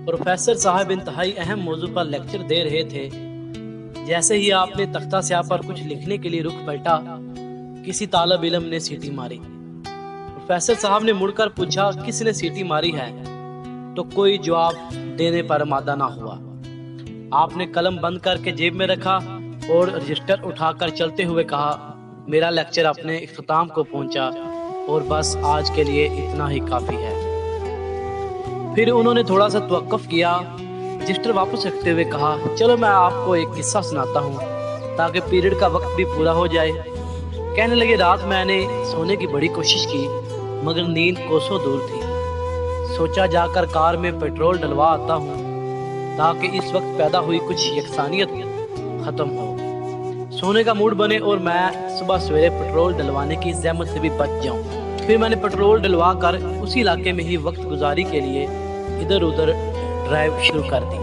Professor साहब इंतहाई अहम मौजू पर लेक्चर दे रहे थे। जैसे ही आपने तख्ता स्याह पर कुछ लिखने के लिए रुख पलटा, किसी तालब इल्म ने सीटी मारी। प्रोफेसर साहब ने मुड़कर पूछा, किसने सीटी मारी है? तो कोई जवाब देने पर आमादा ना हुआ। आपने कलम बंद करके जेब में रखा और रजिस्टर उठाकर चलते हुए कहा, मेरा लेक्चर अपने इख्तिताम को पहुंचा और बस आज के लिए इतना ही काफ़ी है। फिर उन्होंने थोड़ा सा तवक्कुफ किया, रजिस्टर वापस रखते हुए कहा, चलो मैं आपको एक किस्सा सुनाता हूँ ताकि पीरियड का वक्त भी पूरा हो जाए। कहने लगे, रात मैंने सोने की बड़ी कोशिश की मगर नींद कोसों दूर थी। सोचा जाकर कार में पेट्रोल डलवा आता हूँ ताकि इस वक्त पैदा हुई कुछ यकसानियत ख़त्म हो, सोने का मूड बने और मैं सुबह सवेरे पेट्रोल डलवाने की ज़हमत से भी बच जाऊँ। फिर मैंने पेट्रोल डलवा कर उसी इलाके में ही वक्त गुजारी के लिए इधर उधर ड्राइव शुरू कर दी।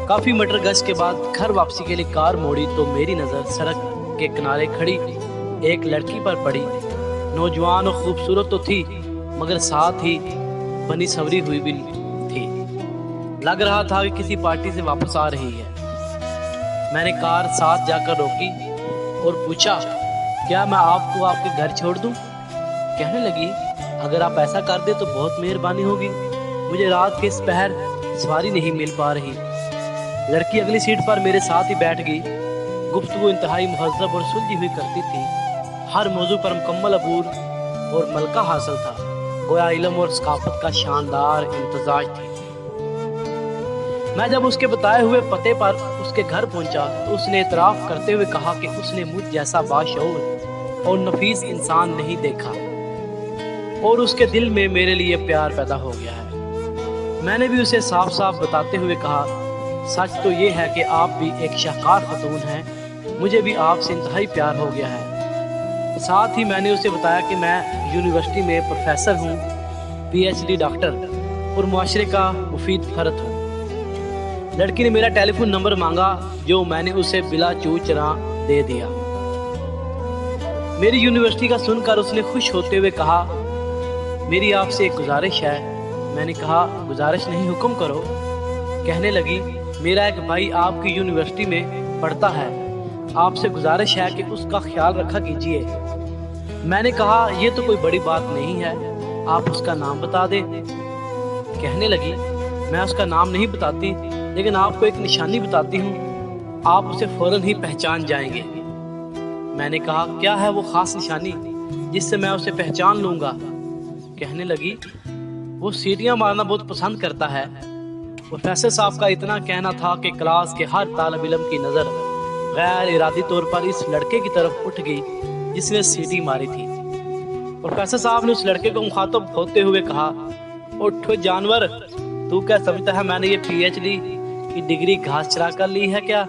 काफ़ी मीटर गश्त के बाद घर वापसी के लिए कार मोड़ी तो मेरी नज़र सड़क के किनारे खड़ी एक लड़की पर पड़ी। नौजवान और खूबसूरत तो थी मगर साथ ही बनी संवरी हुई भी थी। लग रहा था कि किसी पार्टी से वापस आ रही है। मैंने कार साथ जाकर रोकी और पूछा, क्या मैं आपको आपके घर छोड़ दूं? कहने लगी, अगर आप ऐसा कर दे तो बहुत मेहरबानी होगी, मुझे रात के इस पहर सवारी नहीं मिल पा रही। लड़की अगली सीट पर मेरे साथ ही बैठ गई। गुफ्तगू इंतहाई मुहज़्ज़ब और सुलझी हुई करती थी। हर मौजू पर मुकम्मल अबूर और मलका हासिल था, गोया इल्म और सकाफत का शानदार इम्तजाज थी। मैं जब उसके बताए हुए पते पर उसके घर पहुंचा तो उसने इतराफ़ करते हुए कहा कि उसने मुझ जैसा बाशऊर और नफीस इंसान नहीं देखा और उसके दिल में मेरे लिए प्यार पैदा हो गया है। मैंने भी उसे साफ साफ बताते हुए कहा, सच तो ये है कि आप भी एक शाहकार खतून हैं, मुझे भी आपसे इंतहाई प्यार हो गया है। साथ ही मैंने उसे बताया कि मैं यूनिवर्सिटी में प्रोफेसर हूँ, PhD डॉक्टर और मुआशरे का मुफीद फर्द हूँ। लड़की ने मेरा टेलीफोन नंबर मांगा जो मैंने उसे बिला चू चरा दे दिया। मेरी यूनिवर्सिटी का सुनकर उसने खुश होते हुए कहा, मेरी आपसे एक गुजारिश है। मैंने कहा, गुजारिश नहीं, हुक्म करो। कहने लगी, मेरा एक भाई आपकी यूनिवर्सिटी में पढ़ता है, आपसे गुजारिश है कि उसका ख्याल रखा कीजिए। मैंने कहा, यह तो कोई बड़ी बात नहीं है, आप उसका नाम बता दें। कहने लगी, मैं उसका नाम नहीं बताती लेकिन आपको एक निशानी बताती हूँ, आप उसे फौरन ही पहचान जाएंगे। मैंने कहा, क्या है वो ख़ास निशानी जिससे मैं उसे पहचान लूँगा? कहने लगी, वो सीटियाँ मारना बहुत पसंद करता है। प्रोफेसर साहब का इतना कहना था कि क्लास के हर तालिब इल्म की नज़र गैर इरादी तौर पर इस लड़के की तरफ उठ गई जिसने सीटी मारी थी। प्रोफेसर साहब ने उस लड़के को मुखातब होते हुए कहा, उठ जानवर, तू क्या समझता है मैंने ये PhD की डिग्री घास चरा कर ली है क्या?